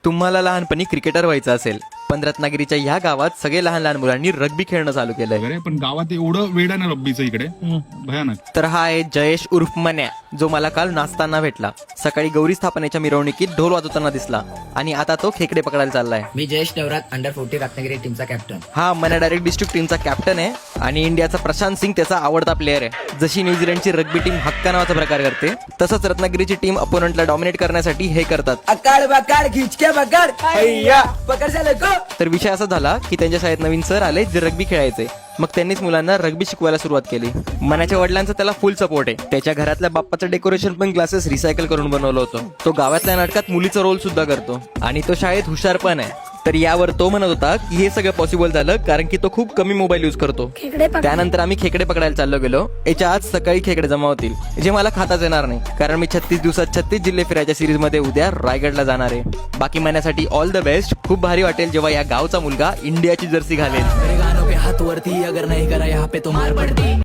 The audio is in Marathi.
तुम्हाला लहानपणी क्रिकेटर व्हायचं असेल पण रत्नागिरीच्या ह्या गावात सगळे लहान लहान मुलांनी रग्बी खेळणं चालू केलंय. वगैरे, पण गावात एवढं वेड आहे ना रब्बीचं इकडे, भयानक. तर हा आहे जयेश उर्फ मन्या, जो मला काल नाचताना भेटला. सकाळी गौरी स्थापनेच्या मिरवणुकीत ढोल वाजवताना दिसला आणि आता तो खेकडे पकडायला चाललाय. मी जयेश नवरात अंडर 40 रत्नागिरी टीमचा कॅप्टन. हा मन्या डायरेक्ट डिस्ट्रिक्ट टीमचा कॅप्टन आहे आणि इंडियाचा प्रशांत सिंग त्याचा आवडता प्लेअर आहे. जशी न्यूझीलंडची रग्बी टीम हक्का नावाचा प्रकार करते तसंच रत्नागिरीची टीम अपोनंटला डॉमिनेट करण्यासाठी हे करतात. अकाड बकाड खिचके बकाड पकड झालं गो. तर विषय असा झाला की त्यांच्या शाळेत नवीन सर आले जे रग्बी खेळायचे. मग त्यांनीच मुलांना रग्बी शिकवायला सुरुवात केली. मनाच्या वडिलांचा त्याला फुल सपोर्ट आहे. त्याच्या घरातल्या बाप्पाचं डेकोरेशन पण ग्लासेस रिसायकल करून बनवलं होतं. तो गावातल्या नाटकात मुलीचा रोल सुद्धा करतो आणि तो शाळेत हुशार पण आहे. तर यावर तो म्हणत होता की हे सगळं पॉसिबल झालं कारण की तो खूप कमी मोबाईल यूज करतो. त्यानंतर आम्ही खेकडे पकडायला चाललो गेलो. याच्या आज सकाळी खेकडे जमा होतील जे मला खाताच येणार नाही कारण मी 36 दिवसात 36 जिल्हे फिरायच्या सिरीज मध्ये उद्या रायगडला जाणार आहे. बाकी महिन्यासाठी ऑल द बेस्ट. खूप भारी वाटेल जेव्हा या गावचा मुलगा इंडियाची जर्सी घालेल. हात वरती अगर नाही करा यहाँ पे तो मार पडती.